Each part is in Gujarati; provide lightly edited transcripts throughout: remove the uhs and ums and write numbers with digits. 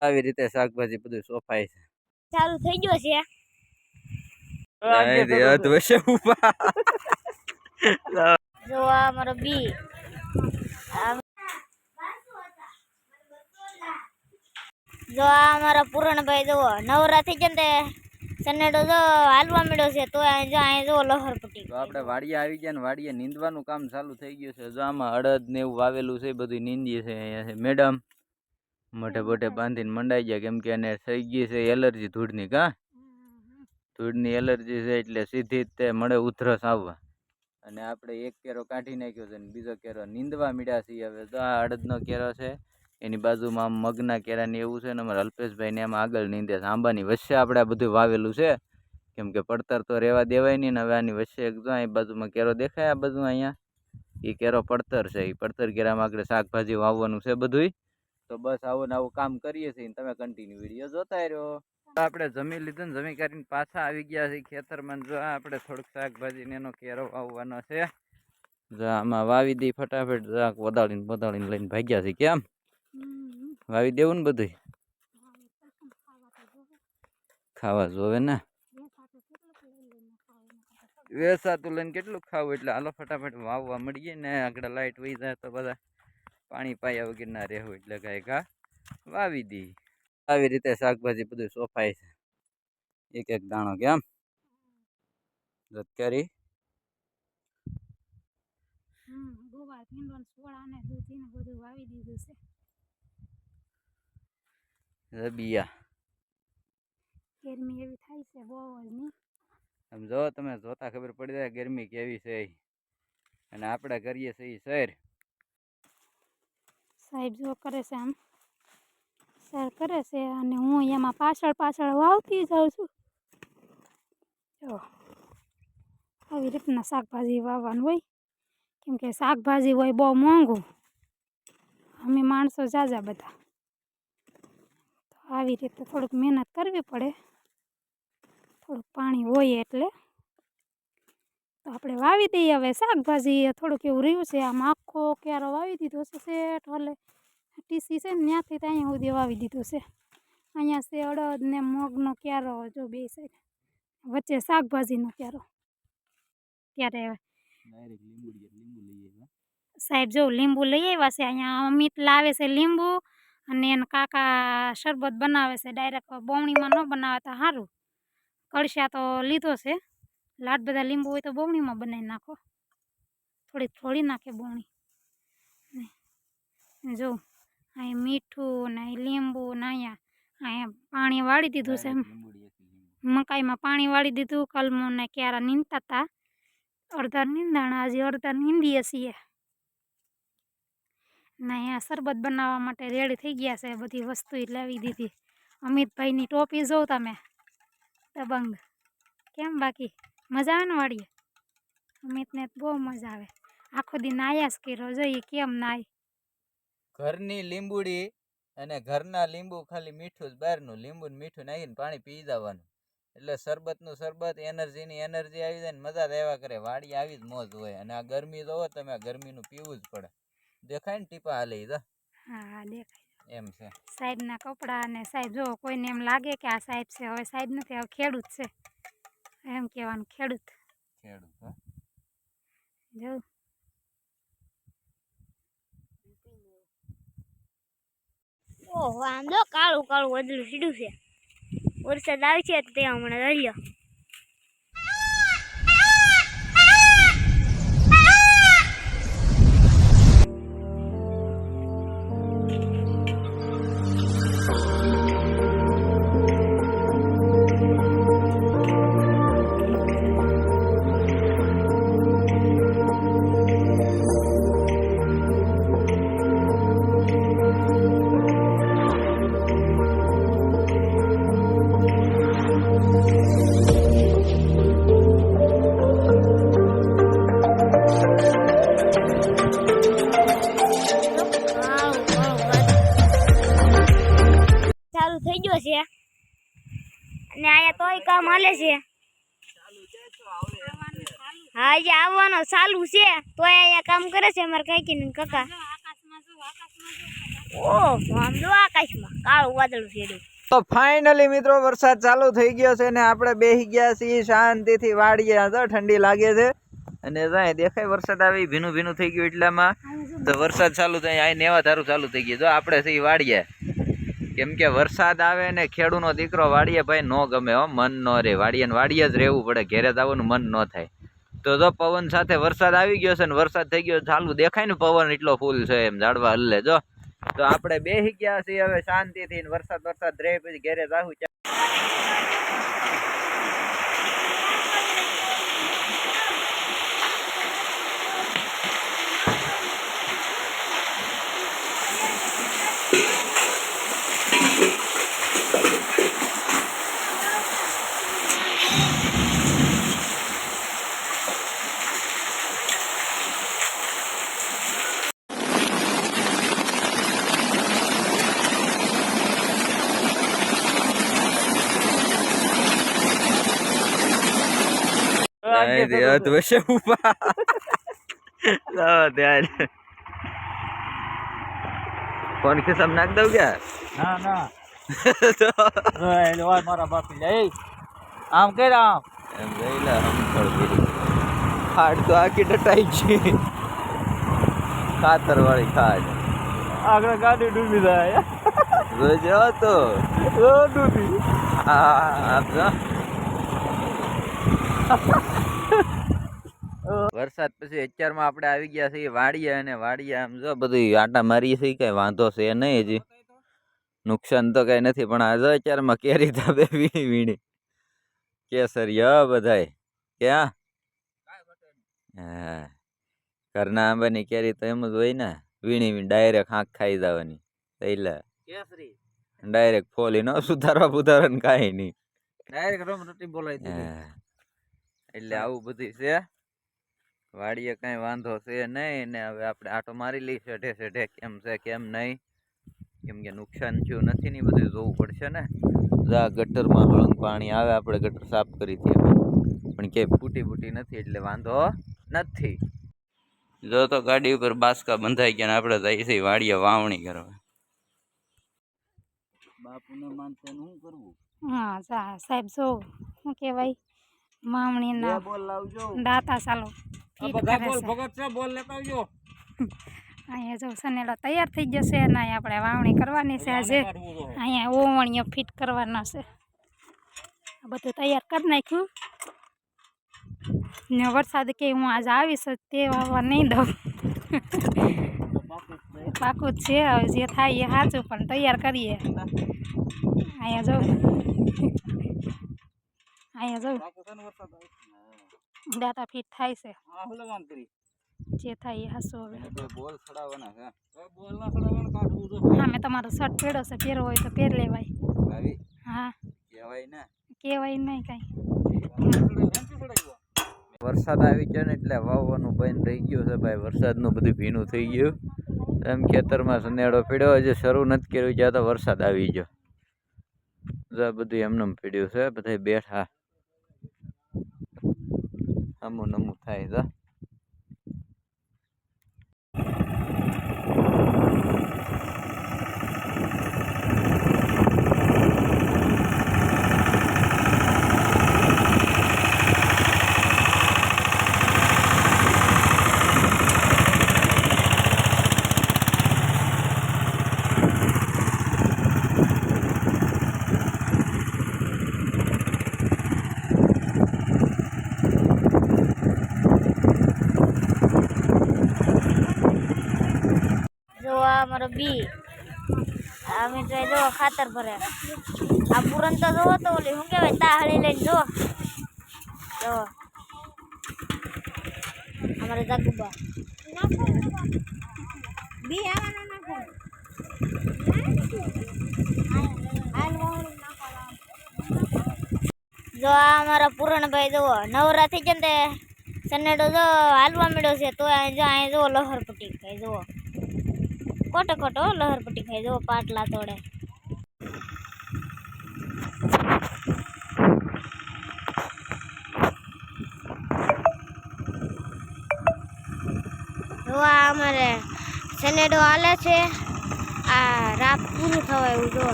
આવી રીતે શાકભાજી બધું સોફાય છે. ચાલુ થઈ ગયો છે. જો આ મારો બી જો આ મારા પૂરણભાઈ જો નવરા થઈ ગયા ને સનેડો જો હાલવા મળ્યો છે તો અહીં જો લહર પટી. તો આપણે વાડીએ આવી ગયા ને વાડીએ નીંદવાનું કામ ચાલુ થઈ ગયું છે. જો આમાં અડદ ને એવું વાવેલું છે બધું નીંદીએ છે. અહીંયા છે મેડમ મોઢે બોઢે બાંધીને મંડાઈ ગયા કેમ કે એને થઈ ગઈ છે એલર્જી ધૂળની. ધૂળની એલર્જી છે એટલે સીધી તે મળે ઉધરસ આવવા. અને આપણે એક કેરો કાઢી નાખ્યો છે ને બીજો કેરો નીંદવા મીડ્યા છીએ. હવે તો આ અડદનો કેરો છે એની બાજુમાં આમ મગના કેરાની એવું છે ને અમારા અલ્પેશભાઈને એમાં આગળ નીંદે છે. આંબાની વચ્ચે આપણે આ બધું વાવેલું છે કેમ કે પડતર તો રહેવા દેવાય નહીં ને. હવે આની વચ્ચે એક જો અહીં બાજુમાં કેરો દેખાય આ બધું અહીંયા એ કેરો પડતર છે. એ પડતર કેરામાં આપણે શાકભાજી વાવવાનું છે બધું. તો બસ આવું ને આવું કામ કરીએ છીએ. તમે કન્ટિન્યુ વિડીયો જોતા રહ્યો. આપણે જમી લીધું ને જમી કરીને પાછા આવી ગયા છે ખેતરમાં. જો આપણે થોડુંક શાકભાજી ને એનો કેરો વાવવાનો છે. જો આમાં વાવી દઈ ફટાફટ. જરાક વદાળીને લઈને ભાગ્યા છે. કેમ વાવી દેવું ને બધું ખાવા જોવે ને. વેસાતું લઈને કેટલું ખાવું એટલે હાલો ફટાફટ વાવવા મળીએ ને. આગળ લાઈટ વહી જાય તો બધા પાણી પાયા વગર ના રહેવું એટલે કાંઈ ઘા વાવી દી. આવી રીતે શાકભાજી બધું સોફાય છે એક એક દાણો. કેમ રદ કરી બીયા ગરમી એવી થાય છે બહુ જ નહીં. આમ જો તમે જોતા ખબર પડી જાય ગરમી કેવી છે. અને આપણે કરીએ છીએ સૈર. સાહેબ જો કરે છે આમ સર કરે છે અને હું એમાં પાછળ પાછળ વાવતી જાઉં છું. જો આવી રીતના શાકભાજી વાવવાનું હોય કેમ કે શાકભાજી હોય બહુ મોંઘું. અમે માણસો ઝાઝા બધા તો આવી રીતે થોડુંક મહેનત કરવી પડે. થોડુંક પાણી હોય એટલે તો આપણે વાવી દઈએ. હવે શાકભાજી થોડુંક એવું રહ્યું છે. આમ આખો ક્યારો વાવી દીધો છે શેઠ એટલે ટીસી છે ને ત્યાંથી તો અહીંયા સુધી વાવી દીધું છે. અહીંયા છે અડદ ને મગનો ક્યારો જો બે સાઈડ વચ્ચે શાકભાજીનો ક્યારો. ત્યારે સાહેબ જો લીંબુ લઈ આવ્યા છે. અહીંયા અમિત લાવે છે લીંબુ અને એના કાકા શરબત બનાવે છે. ડાયરેક્ટ બવણીમાં ન બનાવે તો સારું. કળશા તો લીધો છે. લાટ બધા લીંબુ હોય તો બવણીમાં બનાવી નાખો. થોડી નાખે બવણી. જો અહીં મીઠું ને લીંબુ ને અહીંયા પાણી વાળી દીધું છે. મકાઈમાં પાણી વાળી દીધું. કલમો ને ક્યારા નીંદતા હતા. અડધા નીંદાણા હજી અડધા નીંદીએ છીએ ને અહીંયા શરબત બનાવવા માટે રેડી થઈ ગયા છે. બધી વસ્તુ લાવી દીધી. અમિતભાઈની ટોપી જોઉં તમે દબંગ. કેમ બાકી મજા આવે ને વાળીએ? અમિતને બહુ મજા આવે. આખો દી નાયા જ કર્યો જોઈએ કેમ નાય. ઘરની લીંબુડી અને ઘરના લીંબુ ખાલી મીઠું જ બહારનું લીંબુ ને મીઠું નાખીને પાણી પી જવાનું એટલે શરબતનું શરબત એનર્જીની એનર્જી આવી જાય ને મજા રહેવા કરે. વાડી આવી જ મોજ હોય. અને આ ગરમી જોવો તમે ગરમીનું પીવું જ પડે. દેખાય ને ટીપા હાલી જા. હા દેખાય એમ છે. સાહેબના કપડાં અને સાહેબ જો કોઈને એમ લાગે કે આ સાહેબ છે. હવે સાહેબ નથી હવે ખેડૂત છે એમ કહેવાનું. ખેડૂત જો ઓહો આમ જો કાળું કાળું વધલું સીડું છે. વરસાદ આવે છે તે હમણાં રહ્યો. થઈ ગયો છે અને અહીંયા તોય કામ હાલે છે. હા જે આવવાનો ચાલુ છે તોય અહીંયા કામ કરે છે અમારા કાકી ને કાકા. ઓહ આમ જો આકાશમાં કાળું વાદળ છે. તો ફાઇનલી મિત્રો વરસાદ ચાલુ થઈ ગયો છે ને આપણે બેસી ગયા છીએ શાંતિથી વાડીએ. તો ઠંડી લાગે છે અને જાય દેખાય વરસાદ આવી ભીનું ભીનું થઈ ગયું એટલામાં તો વરસાદ ચાલુ થાય આ નેવા ધારું ચાલુ થઈ ગયું. જો આપણે સી વાડીએ કેમ કે વરસાદ આવે ને ખેડૂનો દીકરો વાડીએ ભાઈ નો ગમે હો, મન નો રે. વાડીએ ને વાડીએ જ રહેવું પડે, ઘેરે જવાનું મન ન થાય. તો જો પવન સાથે વરસાદ આવી ગયો છે ને વરસાદ થઈ ગયો ચાલુ દેખાય ને પવન એટલો ફૂલ છે એમ ઝાડવા હલ્લે. જો તો આપણે બેસી ગયા છીએ હવે શાંતિથી. વરસાદ રહે પછી ઘેરે જાહું. ફોન ખિસ્સા નાખ દઉં ક્યાં? ના ના મારા બાપી લે આમ કર આમ એમ ગયેલા ખાડ તો આખી ડટાઈ ગઈ. ખાતર વાળી ખાડ આગળ ગાડી ડૂબી જાય જોજો તો ડૂબી. વરસાદ પછી અત્યારમાં આપણે આવી ગયા છીએ વાડીએ અને વાડીએ આમ જો બધું આટા મારી છે. કઈ વાંધો છે નહીં, હજી નુકસાન તો કઈ નથી. પણ આ જો અત્યારમાં કેરી ધાબે વીણી વીણી કેસરિયા બધાય ક્યાં હા ઘરના આંબાની કેરી તો એમ જ હોય ને, વીણી વીણી ડાયરેક્ટ આંખ ખાઈ જવાની. એટલે ડાયરેક્ટ ફોલી નો સુધારવા બુધારવા કાંઈ નહીં, ડાયરેક્ટ રમ રટી બોલાય. એટલે આવું બધું છે વાડીએ. કઈ વાંધો છે નહીં ને હવે આપણે આટો મારી લઈ શેઠે શેઠે કેમ છે કેમ નહીં, કેમ કે નુકસાન થયું નથી ને બધું જોવું પડશે ને. જા ગટરમાં હળંગ પાણી આવે, આપણે ગટર સાફ કરી હતી પણ ક્યાંય ફૂટી નથી એટલે વાંધો નથી. જો તો ગાડી ઉપર બાસકા બંધાઈ ગયા ને આપણે જઈએ છીએ વાડીએ વાવણી કરવા. બાપુને માનતે શું કરવું? હા સાહેબ જો શું કહેવાય મામણીના બોલ લાવજો. દાતા ચાલો ફીટ બધા કરે બોલ છે. ભગત છે બોલ લેતા આવજો. અહીંયા જો સનેડો તૈયાર થઈ જશે ને આપણે વાવણી કરવાની છે આજે. અહીંયા ઓવણીઓ ફિટ કરવાના છે. આ બધું તૈયાર કરી નાખ્યું ને વરસાદ કે હું આજે આવીશ તે વાવવા નહીં દઉં. પાકું જ છે, હવે જે થાય એ સાચું પણ તૈયાર કરીએ. અહીંયા જો દાતા ફિટ થાય છે, જે થાય એ હાસું. હવે બોલ ચડાવવાના છે. બોલ ના ચડાવવાનું કાઢવું તો. હા મેં તમારો શર્ટ પહેર્યો છે, પહેરવો હોય તો પહેર લેવાય. ભાવી હા કહેવાય ને કહેવાય નહીં કાંઈ. વરસાદ આવી ગયો ને એટલે વાવવાનું બંધ થઈ ગયું છે ભાઈ. વરસાદનું બધું ભીનું થઈ ગયું. એમ ખેતરમાં સનેડો પીડ્યો, હજી શરૂ નથી કર્યું જ્યાં તો વરસાદ આવી ગયો. બધું એમને પીડ્યું છે, બધા બેઠા અમું નમું થાય છે. અમારો બી અમે તો જો ખાતર ભરે. આ પુરન તો જોવો તો ઓલી શું કહેવાય તાહળી લઈને જો અમારે જાગુબા બી આવવાનો નાખો. જો આ અમારા પૂરણભાઈ જુઓ નવરા થઈ જાય ને સનેડો જો હાલવા મળ્યો છે તો જો અહીંયા જુઓ લહરપટ્ટી ખાઈ જુઓ કોટો કોટો લહરપટ્ટી ખાઈ જુઓ પાટલા તોડે. જો આ અમારે સનેડો હાલે છે. આ આ પૂરું થવા એવું જો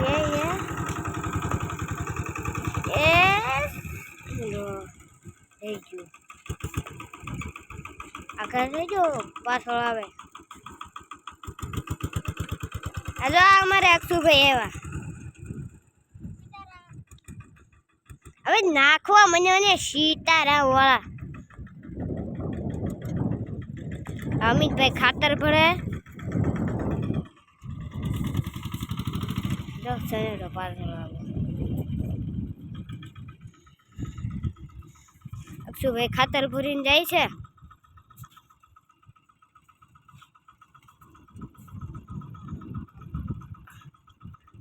એ લો થઈ ગયું આગળ જો પાછળ આવે હલો અમારે અક્ષુભાઈ એવા હવે નાખવા મને સીતારામ વાળા અમિતભાઈ ખાતર ભરે જો સનેડો પાછળ આવે અક્ષુભાઈ ખાતર ભરીને જાય છે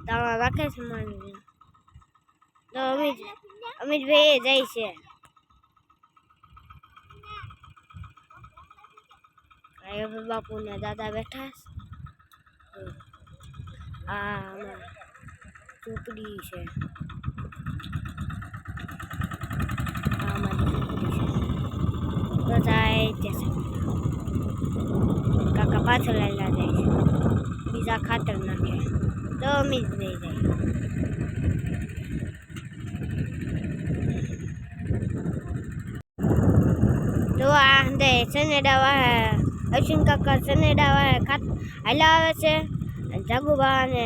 દાણા રાખે છે માની તો અમિતભાઈ જાય છે બાપુ ને દાદા બેઠા આ ચોપડી છે કાકા પાછળ લાયેલા જાય છે બીજા ખાતર નાખે તો અમિત નહીં જાય તો આ દે સનેડા વાહે અશ્વિન કાકા સનેડા વાહે હાલા આવે છે જાગુબા ને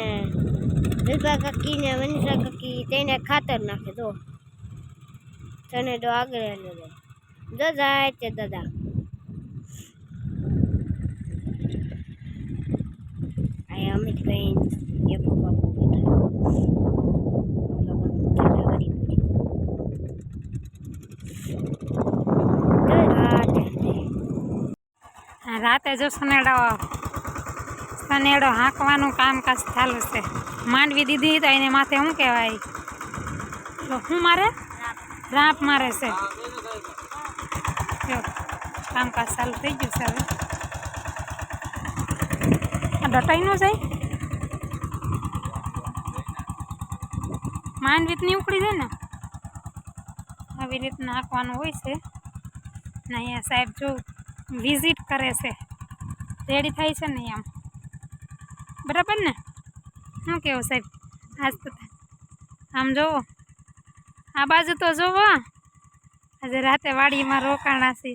દિલબા કાકી ને મનીષા કાકી તેને ખાતર નાખે તો સનેડો આગળ હેલો જાય જાય છે દાદા આ અમિતભાઈ એ બાપુ રાતે જો સનેડો હાંકવાનું કામકાજ ચાલુ છે માંડવી દીધી તો એને માથે શું કહેવાય શું મારે રાપ મારે છે જો કામકાજ ચાલુ થઈ ગયું છે હવે આ દટાઈ ન જાય માંડવી જ નહીં ઉકળી જાય ને આવી રીતના હાંકવાનું હોય છે ને અહીંયા સાહેબ જો વિઝિટ કરે છે રેડી થાય છે ને આમ બરાબર ને શું કેવું સાહેબ આજ તો આમ જોવો આ બાજુ તો જોવો આજે રાતે વાડીમાં રોકાણા છે